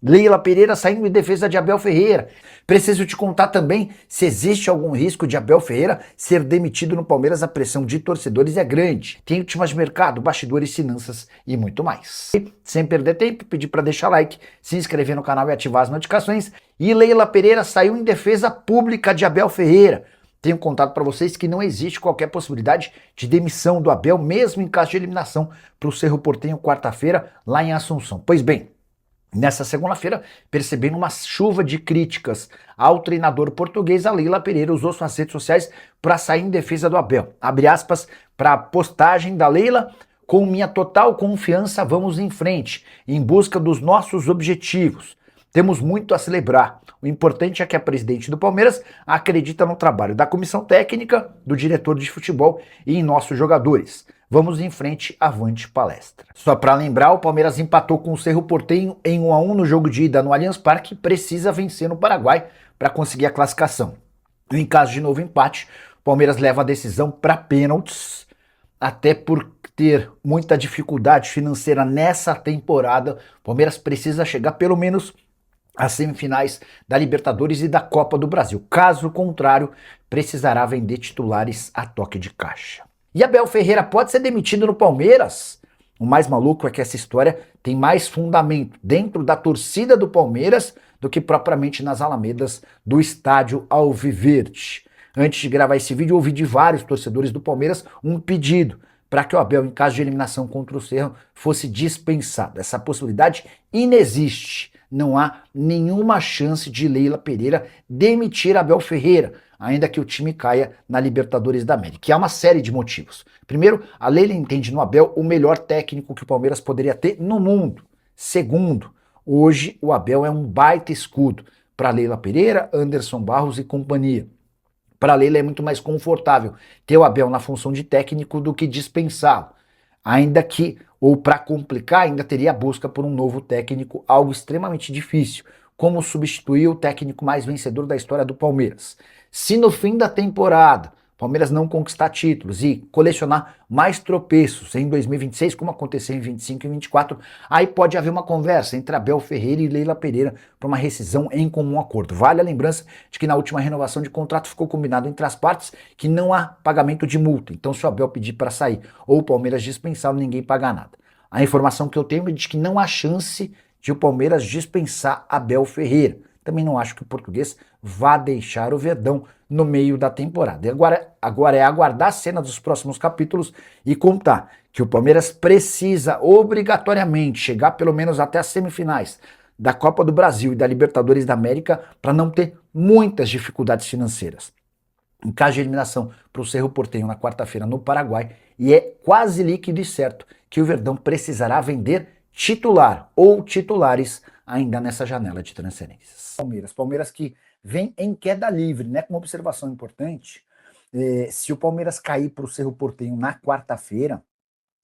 Leila Pereira saindo em defesa de Abel Ferreira. Preciso te contar também se existe algum risco de Abel Ferreira ser demitido no Palmeiras. A pressão de torcedores é grande. Tem últimas de mercado, bastidores, finanças e muito mais. E, sem perder tempo, pedir para deixar like, se inscrever no canal e ativar as notificações. E Leila Pereira saiu em defesa pública de Abel Ferreira. Tenho contado para vocês que não existe qualquer possibilidade de demissão do Abel, mesmo em caso de eliminação para o Cerro Porteño quarta-feira, lá em Assunção. Pois bem, nessa segunda-feira, percebendo uma chuva de críticas ao treinador português, a Leila Pereira usou suas redes sociais para sair em defesa do Abel. Abre aspas para a postagem da Leila: com minha total confiança, vamos em frente, em busca dos nossos objetivos. Temos muito a celebrar. O importante é que a presidente do Palmeiras acredita no trabalho da comissão técnica, do diretor de futebol e em nossos jogadores. Vamos em frente, avante palestra. Só para lembrar, o Palmeiras empatou com o Cerro Porteño em 1-1 no jogo de ida no Allianz Parque e precisa vencer no Paraguai para conseguir a classificação. E em caso de novo empate, o Palmeiras leva a decisão para pênaltis, até por ter muita dificuldade financeira nessa temporada. O Palmeiras precisa chegar pelo menos às semifinais da Libertadores e da Copa do Brasil. Caso contrário, precisará vender titulares a toque de caixa. E Abel Ferreira pode ser demitido no Palmeiras? O mais maluco é que essa história tem mais fundamento dentro da torcida do Palmeiras do que propriamente nas alamedas do estádio Alviverde. Antes de gravar esse vídeo, eu ouvi de vários torcedores do Palmeiras um pedido para que o Abel, em caso de eliminação contra o Cerro, fosse dispensado. Essa possibilidade inexiste. Não há nenhuma chance de Leila Pereira demitir Abel Ferreira, ainda que o time caia na Libertadores da América. E há uma série de motivos. Primeiro, a Leila entende no Abel o melhor técnico que o Palmeiras poderia ter no mundo. Segundo, hoje o Abel é um baita escudo para Leila Pereira, Anderson Barros e companhia. Para a Leila é muito mais confortável ter o Abel na função de técnico do que dispensá-lo. Ainda que, ou para complicar, ainda teria a busca por um novo técnico, algo extremamente difícil, como substituir o técnico mais vencedor da história do Palmeiras. Se no fim da temporada o Palmeiras não conquistar títulos e colecionar mais tropeços em 2026, como aconteceu em 25 e 24, aí pode haver uma conversa entre Abel Ferreira e Leila Pereira para uma rescisão em comum acordo. Vale a lembrança de que na última renovação de contrato ficou combinado entre as partes que não há pagamento de multa. Então, se o Abel pedir para sair ou o Palmeiras dispensar, ninguém paga nada. A informação que eu tenho é de que não há chance de o Palmeiras dispensar Abel Ferreira. Também não acho que o português vá deixar o Verdão no meio da temporada. E agora é aguardar a cena dos próximos capítulos e contar que o Palmeiras precisa obrigatoriamente chegar pelo menos até as semifinais da Copa do Brasil e da Libertadores da América para não ter muitas dificuldades financeiras. Em caso de eliminação para o Cerro Porteño na quarta-feira no Paraguai, e é quase líquido e certo que o Verdão precisará vender titular ou titulares ainda nessa janela de transferências. Palmeiras que vem em queda livre, né? Com uma observação importante, se o Palmeiras cair para o Cerro Porteño na quarta-feira,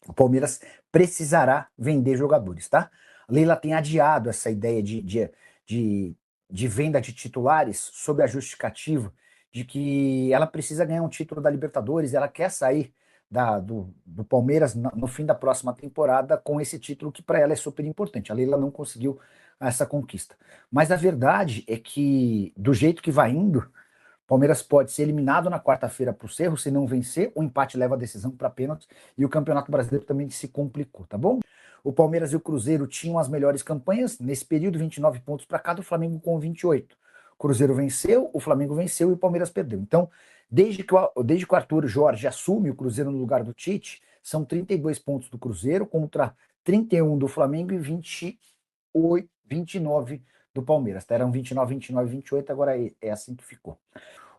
o Palmeiras precisará vender jogadores, tá? A Leila tem adiado essa ideia de venda de titulares sob a justificativa de que ela precisa ganhar um título da Libertadores, ela quer sair do Palmeiras no fim da próxima temporada com esse título que para ela é super importante. A Leila não conseguiu essa conquista. Mas a verdade é que, do jeito que vai indo, o Palmeiras pode ser eliminado na quarta-feira para o Cerro, se não vencer, o empate leva a decisão para pênaltis e o Campeonato Brasileiro também se complicou, tá bom? O Palmeiras e o Cruzeiro tinham as melhores campanhas, nesse período 29 pontos para cada, o Flamengo com 28. O Cruzeiro venceu, o Flamengo venceu e o Palmeiras perdeu. Então, desde que o Arthur Jorge assume o Cruzeiro no lugar do Tite, são 32 pontos do Cruzeiro contra 31 do Flamengo e 29 do Palmeiras. Eram 29, 29, 28, agora é assim que ficou.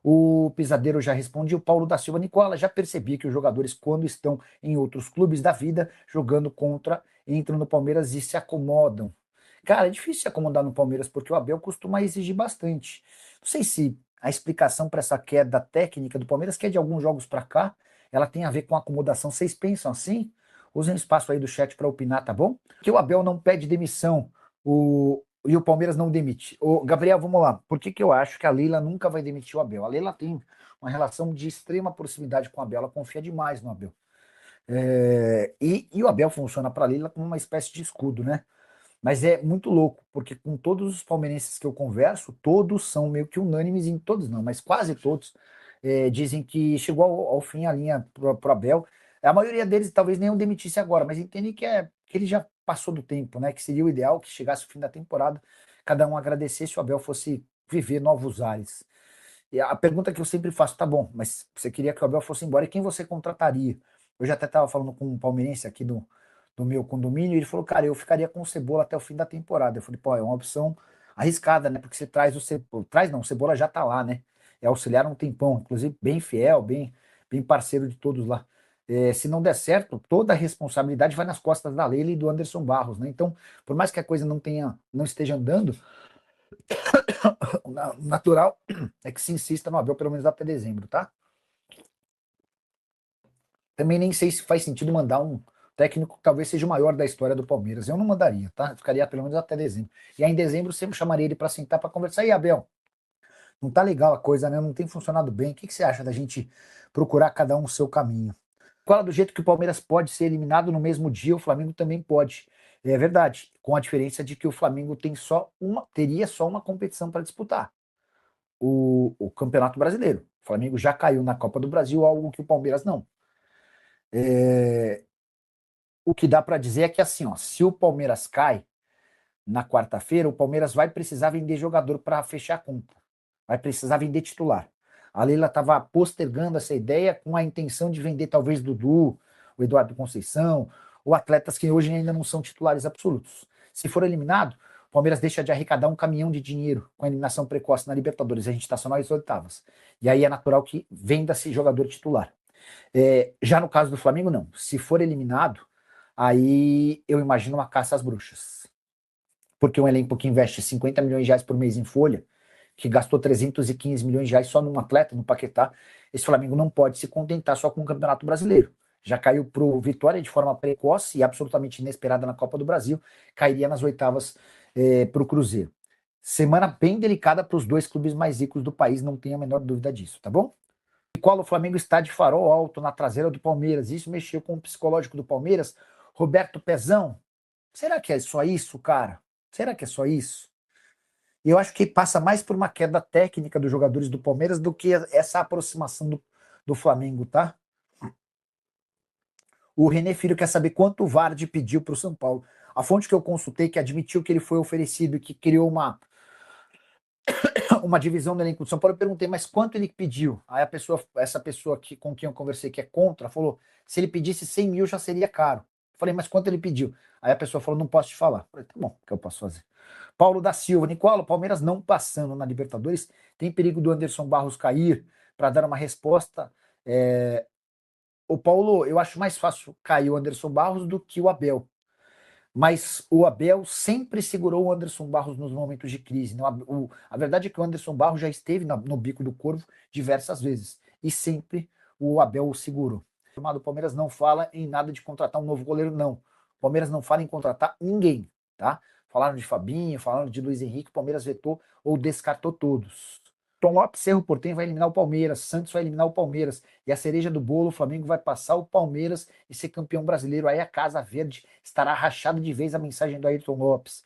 O Pisadeiro já respondia, o Paulo da Silva: Nicola, já percebi que os jogadores, quando estão em outros clubes da vida, jogando contra, entram no Palmeiras e se acomodam. Cara, é difícil se acomodar no Palmeiras, porque o Abel costuma exigir bastante. Não sei se a explicação para essa queda técnica do Palmeiras, que é de alguns jogos para cá, ela tem a ver com acomodação. Vocês pensam assim? Usem o espaço aí do chat para opinar, tá bom? Que o Abel não pede demissão e o Palmeiras não demite. Gabriel, vamos lá. Por que eu acho que a Leila nunca vai demitir o Abel? A Leila tem uma relação de extrema proximidade com o Abel, ela confia demais no Abel. E o Abel funciona para a Leila como uma espécie de escudo, né? Mas é muito louco, porque com todos os palmeirenses que eu converso, todos são meio que unânimes, em todos não, mas quase todos, dizem que chegou ao fim a linha pro Abel. A maioria deles talvez nem o demitisse agora, mas entendem que ele já passou do tempo, né? Que seria o ideal que chegasse o fim da temporada, cada um agradecesse, o Abel fosse viver novos ares. E a pergunta que eu sempre faço, tá bom, mas você queria que o Abel fosse embora e quem você contrataria? Eu já até estava falando com um palmeirense aqui do meu condomínio, e ele falou, cara, eu ficaria com o Cebola até o fim da temporada. Eu falei, pô, é uma opção arriscada, né? Porque você traz o Cebola, traz não, o Cebola já tá lá, né? É auxiliar um tempão, inclusive bem fiel, bem parceiro de todos lá. Se não der certo, toda a responsabilidade vai nas costas da Leila e do Anderson Barros, né? Então, por mais que a coisa não esteja andando, o natural é que se insista no Abel pelo menos até dezembro, tá? Também nem sei se faz sentido mandar um técnico que talvez seja o maior da história do Palmeiras. Eu não mandaria, tá? Ficaria pelo menos até dezembro. E aí em dezembro sempre chamaria ele para sentar para conversar. E Abel, não tá legal a coisa, né? Não tem funcionado bem. O que você acha da gente procurar cada um o seu caminho? Fala do jeito que o Palmeiras pode ser eliminado no mesmo dia, o Flamengo também pode. É verdade, com a diferença de que o Flamengo teria só uma competição para disputar, o Campeonato Brasileiro. O Flamengo já caiu na Copa do Brasil, algo que o Palmeiras não. É, o que dá para dizer é que assim, ó, se o Palmeiras cai na quarta-feira, o Palmeiras vai precisar vender jogador para fechar a conta. Vai precisar vender titular. A Leila estava postergando essa ideia com a intenção de vender talvez Dudu, o Eduardo Conceição, ou atletas que hoje ainda não são titulares absolutos. Se for eliminado, o Palmeiras deixa de arrecadar um caminhão de dinheiro com a eliminação precoce na Libertadores. A gente está só nas oitavas. E aí é natural que venda-se jogador titular. Já no caso do Flamengo, não. Se for eliminado, aí eu imagino uma caça às bruxas. Porque um elenco que investe 50 milhões de reais por mês em folha, que gastou 315 milhões de reais só num atleta, no Paquetá, esse Flamengo não pode se contentar só com o Campeonato Brasileiro. Já caiu para o Vitória de forma precoce e absolutamente inesperada na Copa do Brasil, cairia nas oitavas para o Cruzeiro. Semana bem delicada para os dois clubes mais ricos do país, não tenho a menor dúvida disso, tá bom? Qual o Flamengo está de farol alto na traseira do Palmeiras. Isso mexeu com o psicológico do Palmeiras. Roberto Pezão, será que é só isso, cara? Será que é só isso? E eu acho que passa mais por uma queda técnica dos jogadores do Palmeiras do que essa aproximação do Flamengo, tá? O René Filho quer saber quanto o Vardy pediu para o São Paulo. A fonte que eu consultei, que admitiu que ele foi oferecido e que criou uma divisão do elenco do São Paulo, eu perguntei, mas quanto ele pediu? Aí essa pessoa com quem eu conversei, que é contra, falou, se ele pedisse 100 mil já seria caro. Falei, mas quanto ele pediu? Aí a pessoa falou, não posso te falar. Falei, tá bom, o que eu posso fazer? Paulo da Silva, Nicola, Palmeiras não passando na Libertadores, tem perigo do Anderson Barros cair para dar uma resposta. O Paulo, eu acho mais fácil cair o Anderson Barros do que o Abel. Mas o Abel sempre segurou o Anderson Barros nos momentos de crise. Né? A verdade é que o Anderson Barros já esteve no bico do corvo diversas vezes. E sempre o Abel o segurou. O Palmeiras não fala em nada de contratar um novo goleiro, não. O Palmeiras não fala em contratar ninguém, tá? Falaram de Fabinho, falaram de Luiz Henrique, o Palmeiras vetou ou descartou todos. Tom Lopes, Cerro Porteño vai eliminar o Palmeiras, Santos vai eliminar o Palmeiras, e a cereja do bolo, o Flamengo vai passar o Palmeiras e ser campeão brasileiro. Aí a Casa Verde estará rachada de vez, a mensagem do Ayrton Lopes.